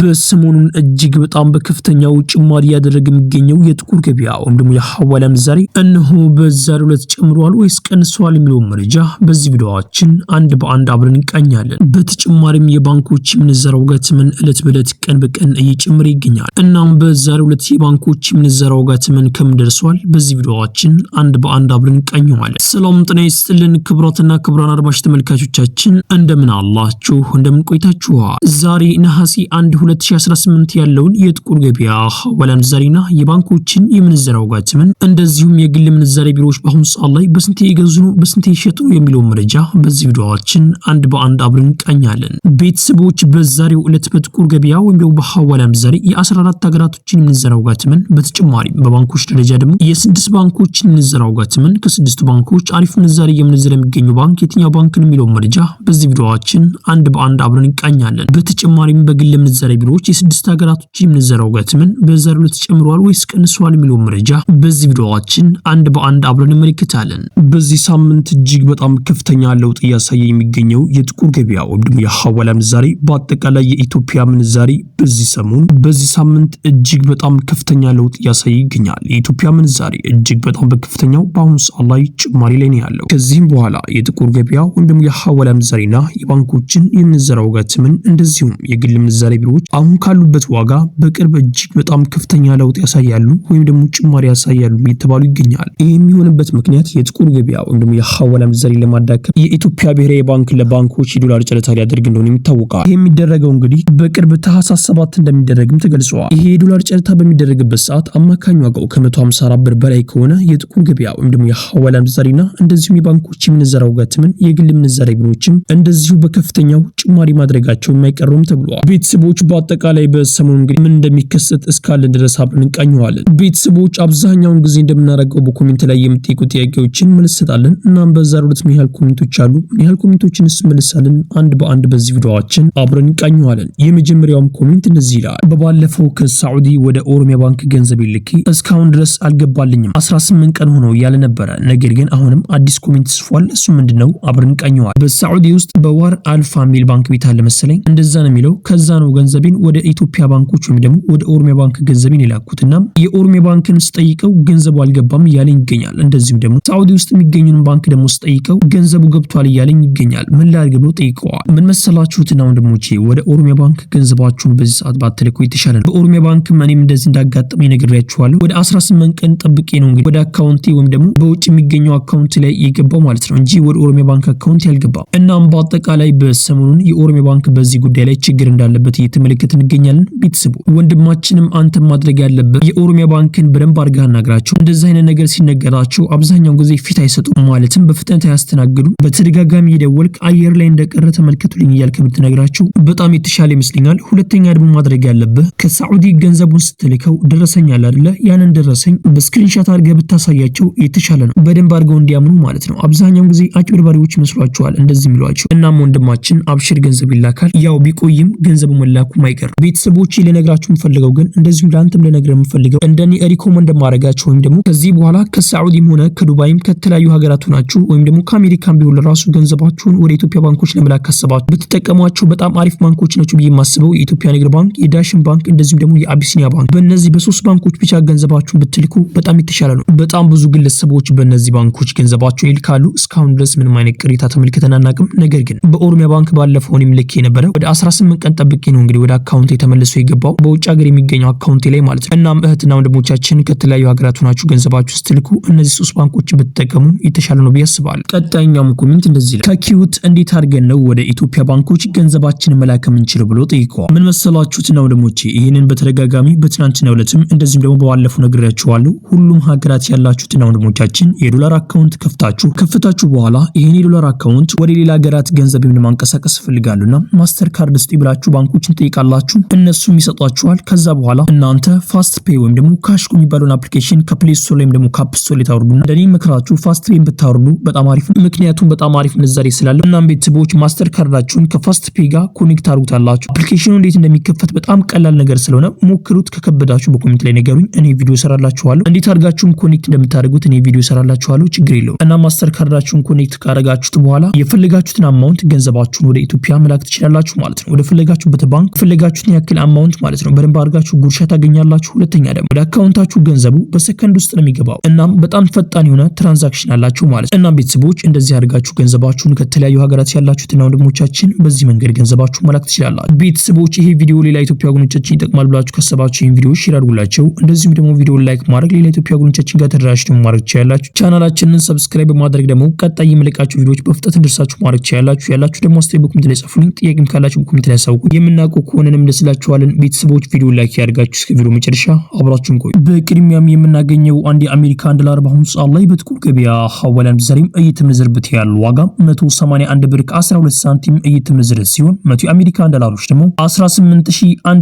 በሰሞኑን እጅግ በጣም በከፍተኛው ጭማሪ ያደረገ የሚገኘው የጥቁር ገበያ ወይም ደግሞ የሐዋላ ምንዛሬ እነሆ በዛሬው ዕለት ጨምሯል ወይስ ቀንሷል የሚለው መረጃ በዚህ ቪዲዮአችን አንድ በአንድ አብረን እንቃኛለን። በተጨማሪም የባንኮች ምንዛሬ ዋጋ ተመን ዕለት በዕለት ቀን በቀን እየጨመረ ይገኛል። እናም በዛሬው ዕለት የባንኮች ምንዛሬ ዋጋ ተመን ከምን ደርሷል በዚህ ቪዲዮአችን አንድ በአንድ አብረን እንቃኛለን። ሰላም ጤና ይስጥልን ክቡራትና ክቡራን አድማጭ ተመልካቾቻችን እንደምን አላችሁ እንደምን ቆይታችኋል? ዛሬ ነሐሴ 1 2018 ያለውን የጥቁር ገበያ ሐዋላ ምንዛሬና የባንኮችን የምንዛሬ ዋጋ ተመን እንደዚሁም የግል ምንዛሬ ቢሮዎች በአሁኑ ሰዓት ላይ በስንት ይገዙ ነው በስንት ይሸጡ ነው የሚለው መረጃ በዚህ ቪዲዮአችን አንድ በአንድ አብረን እንቃኛለን። ቤተሰቦች በዛሬው ዕለት በጥቁር ገበያ ወይም ደግሞ በሐዋላ ምንዛሬ የ14 ሀገራቶችን የምንዛሬ ዋጋ ተመን በተጨማሪም በባንኮች ደረጃ ደግሞ የ6 ባንኮችን የምንዛሬ ዋጋ ተመን ከ6 ባንኮች አሪፍ ምንዛሬ የምንዛሬ የሚገኘው ባንክ የትኛው ባንክ ነው የሚለው መረጃ በዚህ ቪዲዮአችን አንድ በአንድ አብረን እንቃኛለን። በተጨማሪም በግል ምንዛሬ ቢሮዎች የ6 ሀገራቶች የምንዛሬ ዋጋ ተመን በዛሬው ዕለት ጨምሯል ወይስ ቀንሷል የሚለው መረጃ በዚህ ቪዲዮአችን አንድ በአንድ አብረን እንመለከታለን። በዚህ ሳምንት እጅግ በጣም ከፍተኛ ለውጥ እያሳየ የሚገኘው የጥቁር ገበያ ወይም ደግሞ የሐዋላ ምንዛሬ በአጠቃላይ የኢትዮጵያ ምንዛሬ በዚህ ሳምንት እጅግ በጣም ከፍተኛ ለውጥ እያሳየ ይገኛል። የኢትዮጵያ ምንዛሬ እጅግ በጣም በከፍተኛው በአሁኑ ሰዓት ላይ ጭማሪ ላይ ነው ያለው። ከዚህም በኋላ የጥቁር ገበያ ወይም ደግሞ የሐዋላ ምንዛሬና የባንኮችን የምንዛሬ ዋጋ ተመን እንደዚሁም የግል ምንዛሬ ቢሮዎች አሁን ካሉበት ዋጋ በቅርብ እጅግ በጣም ከፍተኛ ለውጥ ያሳያሉ ወይም ደግሞ ጭማሪ ያሳያሉ እየተባሉ ይገኛል። ይህ የሚሆንበት ምክንያት የጥቁር ገበያ ወይም ደግሞ የሐዋላ ምንዛሬ ለማዳከም የኢትዮጵያ ብሔራዊ ባንክ ለባንኮች የዶላር ጨረታ ሊያደርግ እንደሆነ የሚታወቃል። ይህ የሚደረገው እንግዲህ በቅርብ ታህሳስ 7 እንደሚደረግም ተገልጿል። ይሄ የዶላር ጨረታ በሚደረግበት ሰዓት አማካኝ ዋጋው ከ154 ብር በላይ ከሆነ የጥቁር ገበያ ወይም ደግሞ የሐዋላ ምንዛሬና እንደዚሁም የባንኮች የምንዛሬ ዋጋ ተመን የግል ምንዛሬ ቢሮዎችም እንደዚሁ በከፍተኛው ጭማሪ ማድረጋቸው የማይቀርም ተብሏል። ቤተሰቦች በአጠቃላይ በሰሞኑ እንግዲህ ምን እንደሚከሰት እስካለን ድረስ አብረን እንቃኘዋለን። ቤተሰቦች አብዛኛውን ጊዜ እንደምናደርገው በኮሜንት ላይ የምትጠይቁ ጥያቄዎችን መልሰጣለን። እናም በዛሬው ዕለት ምን ያህል ኮሜንቶች አሉ ምን ያህል ኮሜንቶችንስ መልሳለን አንድ በአንድ በዚህ ቪዲዮአችን አብረን እንቃኘዋለን። የመጀመሪያውም ኮሜንት እንደዚህ ይላል። በባለፈው ከሳዑዲ ወደ ኦሮሚያ ባንክ ገንዘብ ልኬ እስካሁን ድረስ አልገባልኝም 18 ቀን ሆኖ ያለ ነበረ። ነገር ግን አሁንም አዲስ ኮሜንት ጽፏል። እሱ ምንድነው አብረን እንቃኘዋለን። በሳዑዲ ውስጥ በዋር አልፋ ሚል ባንክ ቤት አለ መሰለኝ እንደዛ ነው የሚለው። ከዛ ነው ገንዘቤን ወደ ኢትዮጵያ ባንኮች ወይም ደግሞ ወደ ኦሮሚያ ባንክ ገንዘቤን ይላኩትና የኦሮሚያ ባንክን ስጠይቀው ገንዘቡ አልገባም እያለኝ ይገኛል። እንደዚህም ደግሞ ሳዑዲ ውስጥ የሚገኙን ባንክ ደግሞ ስጠይቀው ገንዘቡ ገብቷል እያለኝ ይገኛል። ምን ላድርግ ብሎ ጠይቀዋል። ምን መሰላችሁትና ወንድሞቼ ወደ ኦሮሚያ ባንክ ገንዘባችሁን በዚህ ሰዓት ባትልኩ የተሻለ ነው። በኦሮሚያ ባንክ እኔም እንደዚህ እንዳጋጠመኝ ነግሬያችኋለሁ። ወደ 18 ቀን ጠብቄ ነው እንግዲህ ወደ አካውንቴ ወይም ደግሞ በውጭ የሚገኘው አካውንት ላይ የገባው ማለት ነው እንጂ ወደ ኦሮሚያ ባንክ አካውንት ያልገባው። እናም በአጠቃላይ በሰሞኑን የኦሮሚያ ባንክ በዚህ ጉዳይ ላይ ችግር እንዳለበት እየተመለከትን እንገኛለን። ቤተሰቡ ወንድማችንም አንተ ማድረግ ያለበት የኦሮሚያ ባንክን በደንብ አድርገህ አናግራቸው። እንደዚህ አይነት ነገር ሲነገራቸው አብዛኛው ጊዜ ፊት አይሰጡም፣ ማለትም በፍጥነት አያስተናግዱም። በተደጋጋሚ የደወልክ አየር ላይ እንደቀረ ተመልከቱልኝ እያልክ ብትነግራቸው በጣም የተሻለ ይመስለኛል። ሁለተኛ ደግሞ ማድረግ ያለብህ ከሳዑዲ ገንዘቡን ስትልከው ደረሰኝ አለ አይደለ? ያንን ደረሰኝ በስክሪንሾት አድርገህ ብታሳያቸው የተሻለ ነው፣ በደንብ አድርገው እንዲያምኑ ማለት ነው። አብዛኛው ጊዜ አጭበርባሪዎች መስሏቸዋል እንደዚህ የሚሏቸው። እናም ወንድማችን አብሽር ገንዘብ ይላካል። ያው ቢቆይም ገንዘቡ መላኩ ማይቀር። ቤተሰቦች ልነግራችሁ የምፈልገው ግን እንደዚሁ ለአንተም ልነግርህ የምፈልገው እንደኔ ሪኮመንድ ማድረጋችሁ ወይም ደግሞ ከዚህ በኋላ ከሳዑዲም ሆነ ከዱባይም ከተለያዩ ሀገራት ሆናችሁ ወይም ደግሞ ከአሜሪካም ቢሆን ለራሱ ገንዘባችሁን ወደ ኢትዮጵያ ባንኮች ለመላክ ካሰባችሁ ብትጠቀሟቸው በጣም አሪፍ ባንኮች ናቸው ብዬ የማስበው የኢትዮጵያ ንግድ ባንክ፣ የዳሽን ባንክ እንደዚሁም ደግሞ የአቢሲኒያ ባንክ። በእነዚህ በሶስት ባንኮች ብቻ ገንዘባችሁን ብትልኩ በጣም የተሻለ ነው። በጣም ብዙ ግለሰቦች በእነዚህ ባንኮች ገንዘባቸውን ይልካሉ። እስካሁን ድረስ ምንም አይነት ቅሬታ ተመልክተን አናውቅም። ነገር ግን በኦሮሚያ ባንክ ባለፈው እኔም ልኬ ነበረ ወደ 18 ቀን ጠብቄ ነው እንግዲህ ወደ አካውንቴ ተመልሶ የገባው በውጭ ሀገር የሚገኘው አካውንቴ ላይ ማለት ነው። እናም እህትና ወንድሞቻችን ከተለያዩ ሀገራት ሆናችሁ ገንዘባችሁ ስትልኩ እነዚህ ሶስት ባንኮችን ብትጠቀሙ የተሻለ ነው ብዬ አስባለሁ። ቀጣይኛው ኮሜንት እንደዚህ ይላል። ከኪዩት እንዴት አድርገን ነው ወደ ኢትዮጵያ ባንኮች ገንዘባችንን መላክ የምንችለው ብሎ ጠይቀዋል። ምን መሰላችሁትና ወንድሞቼ ይህንን በተደጋጋሚ በትናንትናው ዕለትም እንደዚህም ደግሞ በባለፈው ነግሬያችኋለሁ። ሁሉም ሀገራት ያላችሁትና ወንድሞቻችን የዶላር አካውንት ከፍታችሁ በኋላ ይህን የዶላር አካውንት ወደ ሌላ ሀገራት ገንዘብ ለማንቀሳቀስ ፈልጋሉና ማስተር ካርድ ስጡ ብላችሁ ባንኮችን ጠይቃላችሁ። እነሱም ይሰጧችኋል። ከዛ በኋላ እናንተ ፋስት ፔይ ወይም ደግሞ ካሽ የሚባለውን አፕሊኬሽን ከፕሌይ ስቶር ወይም ደግሞ ከአፕ ስቶር ላይ ታወርዱና እንደኔ መክራችሁ ፋስት ፔይ ብታወርዱ በጣም አሪፍ ነው። ምክንያቱም በጣም አሪፍ ምንዛሬ ስላለው። እናም ቤተሰቦች ማስተር ካርዳችሁን ከፋስት ፔይ ጋር ኮኔክት አድርጉታላችሁ። አፕሊኬሽኑ እንዴት እንደሚከፈት በጣም ቀላል ነገር ስለሆነ ሞክሩት። ከከበዳችሁ በኮሜንት ላይ ነገሩኝ፣ እኔ ቪዲዮ ሰራላችኋለሁ። እንዴት አድርጋችሁም ኮኔክት እንደምታደርጉት እኔ ቪዲዮ ሰራላችኋለሁ፣ ችግር የለውም። እና ማስተር ካርዳችሁን ኮኔክት ካደረጋችሁት በኋላ የፈለጋችሁትን አማውንት ገንዘባችሁን ወደ ኢትዮጵያ መላክ ትችላላችሁ ማለት ነው። ወደ ፈለጋችሁበት ባንክ የፈለጋችሁትን ያክል አማውንት ማለት ነው በደንብ አድርጋችሁ ጉርሻ ታገኛላችሁ። ሁለተኛ ደግሞ ወደ አካውንታችሁ ገንዘቡ በሰከንድ ውስጥ ነው የሚገባው። እናም በጣም ፈጣን የሆነ ትራንዛክሽን አላችሁ ማለት ነው። እናም ቤተሰቦች እንደዚህ አድርጋችሁ ገንዘባችሁን ከተለያዩ ሀገራት ያላችሁትና ወንድሞቻችን በዚህ መንገድ ገንዘባችሁ መላክ ትችላላችሁ። ቤተሰቦች ይሄ ቪዲዮ ሌላ ኢትዮጵያ ወገኖቻችን ይጠቅማል ብላችሁ ከሰባችሁ ይሄን ቪዲዮ ሼር አድርጉላቸው። እንደዚሁም ደግሞ ቪዲዮ ላይክ ማድረግ ሌላ ኢትዮጵያ ወገኖቻችን ጋር ተደራሽ ደግሞ ማድረግ ትችላላችሁ። ቻናላችንን ሰብስክራይብ በማድረግ ደግሞ ቀጣይ የምለቃችሁ ቪዲዮዎች በፍጥነት እንድርሳችሁ ማድረግ ትችላላችሁ። ያላችሁ ደግሞ አስተያየት በኮሜንት ላይ ጻፉልኝ። ጥያቄም ካላችሁ በኮሜንት ላይ አሳውቁ። የምናውቀው ከሆነንም እንደስላችኋለን። ቤተሰቦች ቪዲዮ ላይክ ያድርጋችሁ እስከ ቪዲዮ መጨረሻ አብራችሁን ቆዩ። በቅድሚያም የምናገኘው አንድ የአሜሪካን ዶላር በአሁኑ ሰዓት ላይ በጥቁር ገበያ ሐዋላም ዛሬም እየተመነዘረበት ያለው ዋጋ 181 ብር ከ12 ሳንቲም እየተመነዘረ ሲሆን 100 የአሜሪካን ዶላሮች ደግሞ 18112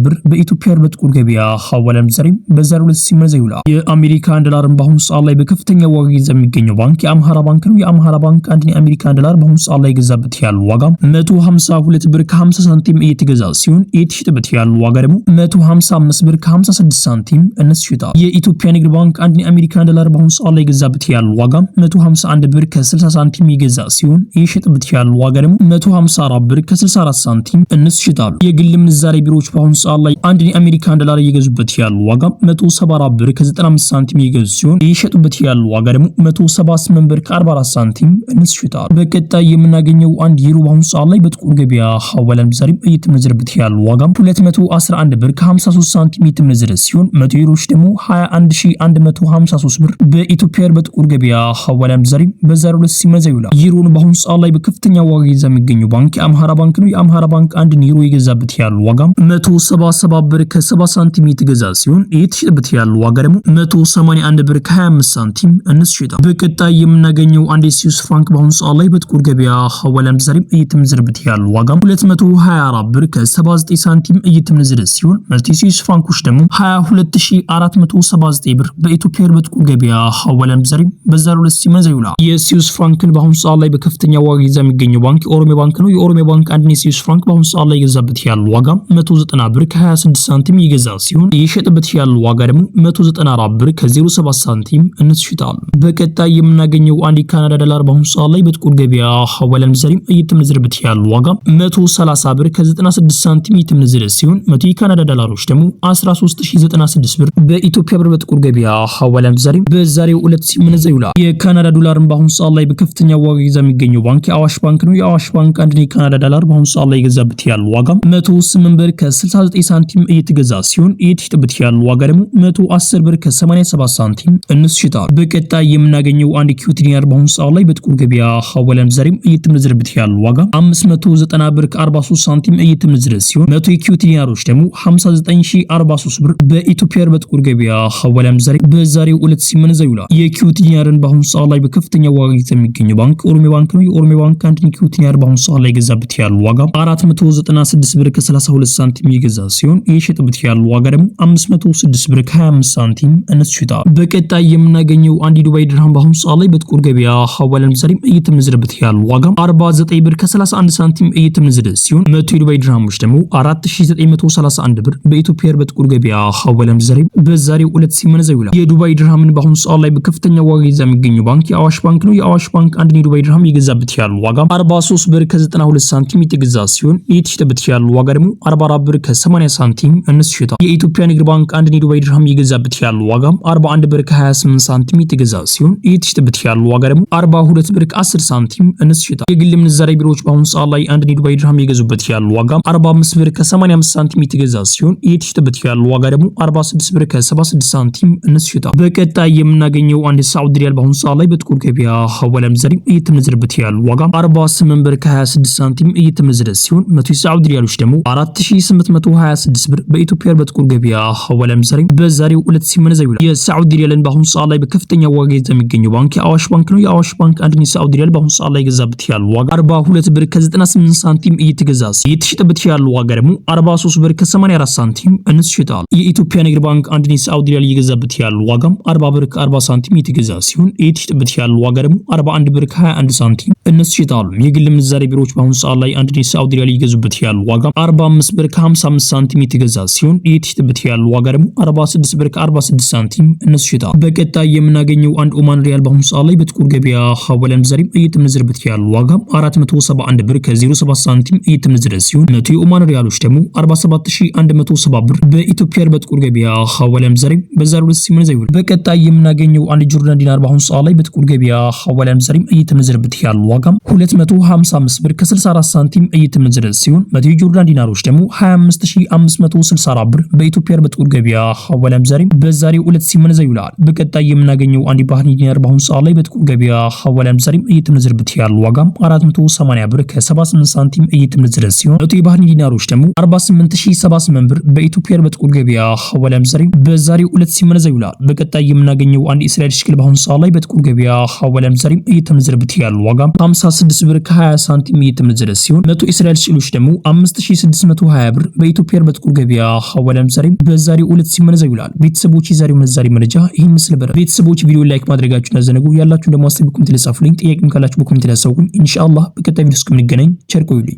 ብር በኢትዮጵያ በጥቁር ገበያ ሐዋላም ዛሬም በዛሬው ዕለት ሲመነዘር ይውላል። የአሜሪካን ዶላርን በአሁኑ ሰዓት ላይ በከፍተኛ ዋጋ ይዘው የሚገኘው ባንክ የአምሃራ ባንክ ነው። የአምሃራ ባንክ አንድ የአሜሪካን ዶላር በአሁኑ ሰዓት ላይ ገዛበት ያለው ዋጋ 152 ብር ከ50 ሳንቲም እየተገዛ ሲሆን የተሸጠበት ያለው ዋጋ ደግሞ 155 ብር ከ56 ሳንቲም እነሱ ይሸጣል። የኢትዮጵያ ንግድ ባንክ አንድ የአሜሪካን ዶላር በአሁኑ ሰዓት ላይ ገዛበት ያለው ዋጋ 151 ብር ከ60 ሳንቲም ይገዛ ሲሆን የተሸጠበት ያለው ዋጋ ደግሞ 154 ብር ከ64 ሳንቲም እነሱ ይሸጣሉ። የግል ምንዛሬ ቢሮዎች በአሁኑ ሰዓት ላይ አንድ የአሜሪካን ዶላር እየገዙበት ያለው ዋጋ 174 ብር ከ95 ሳንቲም ይገዙ ሲሆን የተሸጡበት ያለው ዋጋ ደግሞ 178 ብር ከ44 ሳንቲም እነሱ ይሸጣሉ። በቀጣይ የምናገኘው አንድ ዩሮ በአሁኑ ሰዓት ላይ በጥቁር ገበያ ሐዋላም ዛሬም እየተመነዘረበት ያለው ዋጋ 211 ብር ከ53 ሳንቲም እየተመነዘረ ሲሆን 100 ዩሮዎች ደግሞ 21153 ብር በኢትዮጵያ በጥቁር ገበያ ሐዋላም ዛሬም በዛሬው ዕለት ሲመነዘር ይውላል። ዩሮን በአሁኑ ሰዓት ላይ በከፍተኛ ዋጋ ይዞ የሚገኘው ባንክ የአምሃራ ባንክ ነው። የአምሃራ ባንክ አንድ ዩሮ የገዛበት ያለው ዋጋ 177 ብር ከ70 ሳንቲም የተገዛ ሲሆን የተሸጠበት ያለው ዋጋ ደግሞ 181 ብር ከ25 ሳንቲም እነሱ ይሸጣል። በቀጣይ የምናገኘው አንድ የስዊስ ፍራንክ በአሁኑ ሰዓት ላይ በጥቁር ገበያ ሐዋላም ዛሬም እየተመነዘረበት ያለው ዋጋ 224 ብር ከ79 ሳንቲም እየተመነዘረ ሲሆን የስዊስ ፍራንኮች ደግሞ 22479 ብር በኢትዮጵያ በጥቁር ገበያ ሐዋላም ዛሬም በዛሬው ዕለት ሲመነዘር ይውላል። የስዊስ ፍራንክን በአሁኑ ሰዓት ላይ በከፍተኛ ዋጋ ይዞ የሚገኘው ባንክ የኦሮሚያ ባንክ ነው። የኦሮሚያ ባንክ አንድ የስዊስ ፍራንክ በአሁኑ ሰዓት ላይ የገዛበት ያለው ዋጋ 190 ብር ከ26 ሳንቲም ይገዛ ሲሆን የሸጠበት ያለው ዋጋ ደግሞ 194 ብር ከ07 ሳንቲም እነሱ ይሸጣሉ። በቀጣይ የምናገኘው አንድ የካናዳ ዶላር በአሁኑ ሰዓት ላይ በጥቁር ገበያ ሐዋላም ዛሬም እየተመነዘረበት ያለው ዋጋ 130 ብር ከ96 ሳንቲም እየተመነዘረ ሲሆን 100 የካናዳ ዶላሮች ደግሞ 13096 ብር በኢትዮጵያ ብር በጥቁር ገበያ ሐዋላም ዛሬም በዛሬው ዕለት ሲመነዘር ይውላል። የካናዳ ዶላርን በአሁኑ ሰዓት ላይ በከፍተኛ ዋጋ ይዞ የሚገኘው ባንክ የአዋሽ ባንክ ነው። የአዋሽ ባንክ አንድ የካናዳ ዶላር በአሁኑ ሰዓት ላይ የገዛበት ያለው ዋጋ 108 ብር ከ69 ሳንቲም እየተገዛ ሲሆን የተሸጠበት ያለው ዋጋ ደግሞ 110 ብር ከ87 ሳንቲም እነሱ ይሸጣሉ። በቀጣይ የምናገኘው አንድ ኪዩቲ ዲናር በአሁኑ ሰዓት ላይ በጥቁር ገበያ ሐዋላም ዛሬም እየተመነዘረበት ያለው ዋጋ 590 ብር ከ43 ሳንቲም እየተመነዘረ ሲሆን 100 የኪዩቲ ዲናሮች ደግሞ 59043 ብር በኢትዮጵያ በጥቁር ገበያ ሐዋላም ዛሬም በዛሬው ዕለት ሲመነዘር ይውላል። የኪዩቲ ዲናርን በአሁኑ ሰዓት ላይ በከፍተኛ ዋጋ የሚገኘው ባንክ ኦሮሚያ ባንክ ነው። የኦሮሚያ ባንክ አንድ ኪዩቲ ዲናር በአሁኑ ሰዓት ላይ የገዛበት ያለው ዋጋ 496 ብር ከ32 ሳንቲም ይገዛ ሲሆን የሸጠበት ያለው ዋጋ ደግሞ 506 ብር ከ25 ሳንቲም እነሱ ይሸጣሉ። በቀጣይ የምናገኘው አንድ ዱባይ ድርሃም በአሁኑ ሰዓት ላይ በጥቁር ገበያ ሐዋላም ዛሬም እየተመነዘረበት ያለው ዋጋ 49 ብር ከ31 ሳንቲም እየተመነዘረ ሲሆን 100 የዱባይ ድርሃሞች ደግሞ 4931 ብር በኢትዮጵያ በጥቁር ገበያ ሐዋላም ዛሬም በዛሬው ዕለት ሲመነዘር ይውላል። የዱባይ ድርሃምን በአሁኑ ሰዓት ላይ በከፍተኛ ዋጋ ይዞ የሚገኘው ባንክ የአዋሽ ባንክ ነው። የአዋሽ ባንክ አንድ የዱባይ ድርሃም የገዛበት ያለው ዋጋ 43 ብር ከ92 ሳንቲም የተገዛ ሲሆን የተሸጠበት ያለው ዋጋ ደግሞ 44 ብር ከ80 ሳንቲም እነሱ ይሸጣል። የኢትዮጵያ ንግድ ባንክ አንድ የዱባይ ድርሃም የገዛበት ያለው ዋጋ 41 ብር ከ28 ሳንቲም የተገዛ ሲሆን የተሸጠበት ያለው ዋጋ ደግሞ 42 ብር ከ10 ሳንቲም እነሱ ይሸጣል። የግል ምንዛሬ ቢሮዎች በአሁኑ ሰዓት ላይ አንድ የዱባይ ድርሃም የገዙበት ያለው ዋጋ 45 ብር ከ85 ሳንቲም የተገዛ ሲሆን የተሸጠበት ያለው ዋጋ ደግሞ 46 ብር ከ76 ሳንቲም እነሱ ይሸጣል። በቀጣይ የምናገኘው አንድ ሳዑዲ ሪያል በአሁኑ ሰዓት ላይ በጥቁር ገበያ ሐዋላም ዛሬም እየተመነዘረበት ያለው ዋጋ 48 ብር ከ26 ሳንቲም እየተመነዘረ ሲሆን 100 የሳዑዲ ሪያሎች ደግሞ 4826 ብር በኢትዮጵያ በጥቁር ገበያ ሐዋላም ዛሬም በዛሬው ዕለት ሲመነዘር ይውላል። የሳዑዲ ሪያልን በአሁኑ ሰዓት ላይ በከፍተኛ ዋጋ ይዞ የሚገኘው ባንክ የአዋሽ ባንክ ነው። የአዋሽ ባንክ አንድ የሳዑዲ ሪያል በአሁኑ ሰዓት ላይ የገዛበት ያለው ዋጋ 42 ብር ከ98 ሳንቲም እየተገዛ ሲሆን የተሸጠበት ያለው ዋጋ ደግሞ 43 ብር ከ84 ሳንቲም እነሱ ይሸጣሉ። የኢትዮጵያ ንግድ ባንክ አንድ የሳዑዲ ሪያል እየገዛበት ያለው ዋጋ 40 ብር ከ40 ሳንቲም እየተገዛ ሲሆን የተሸጠበት ያለው ዋጋ ደግሞ 41 ብር ከ21 ሳንቲም እነሱ ይሸጣሉ። የግል ምንዛሬ ቢሮዎች በአሁኑ ሰዓት ላይ አንድ የሳዑዲ ሪያል እየገዙበት ያለው ዋጋ 45 ብር ከ55 ሳንቲም የተገዛ ሲሆን የተሸጠበት ያለው ዋጋ ደግሞ 46 ብር ከ46 ሳንቲም እነሱ ይሸጣሉ። በቀጣይ የምናገኘው አንድ ኦማን ሪያል በአሁኑ ሰዓት ላይ በጥቁር ገበያ ሐዋላም ዛሬም እየተመነዘረበት ያለው ዋጋ 471 ብር ከ07 ሳንቲም እየተመነዘረ ሲሆን 100 የኦማን ሪያሎች ደግሞ 47170 ብር በኢትዮጵያ በጥቁር ገበያ ሐዋላ ምንዛሬ በዛሬው ዕለት ሲመነዘር ይውላል። በቀጣይ የምናገኘው አንድ ጆርዳን ዲናር በአሁኑ ሰዓት ላይ በጥቁር ገበያ ሐዋላ ምንዛሬ እየተመነዘረበት ያለው ዋጋም 255 ብር ከ64 ሳንቲም እየተመነዘረ ሲሆን 100 ጆርዳን ዲናሮች ደግሞ 25564 ብር በኢትዮጵያ በጥቁር ገበያ ሐዋላ ምንዛሬ በዛሬው ዕለት ሲመነዘር ይውላል። በቀጣይ የምናገኘው አንድ ባህሪን ዲናር በአሁኑ ሰዓት ላይ በጥቁር ገበያ ሐዋላ ምንዛሬ እየተመነዘረበት ያለው ዋጋም 480 ብር ከ78 ሳንቲም እየተመነዘረ ሲሆን 100 የባህሪን ዲናሮች ደግሞ 48078 ብር በኢትዮጵያ በጥቁር ገበያ ሐዋላ ምንዛሬ በዛሬው ዕለት ሲመነዘር ይውላል። በቀጣይ የምናገኘው አንድ እስራኤል ሽክል በአሁኑ ሰዓት ላይ በጥቁር ገበያ ሐዋላ ምንዛሬ እየተመነዘረበት ያለው ዋጋም 56 ብር ከ20 ሳንቲም እየተመነዘረ ሲሆን 100 እስራኤል ሽክሎች ደግሞ 5620 ብር በኢትዮጵያ በጥቁር ገበያ ሐዋላ ምንዛሬ በዛሬው ዕለት ሲመነዘር ይውላል። ቤተሰቦች የዛሬው ምንዛሬ መረጃ ይህን ምስል በረ ቤተሰቦች ቪዲዮ ላይክ ማድረጋችሁን አዘነጉ። ያላችሁን ደግሞ አስተያየት በኮሜንት ላይ ጻፉልኝ። ጥያቄም ካላችሁ በኮሜንት ላይ አሳውቁኝ። ኢንሻአላህ በቀጣይ ቪዲዮ እስከምንገናኝ ቸር ቆዩልኝ።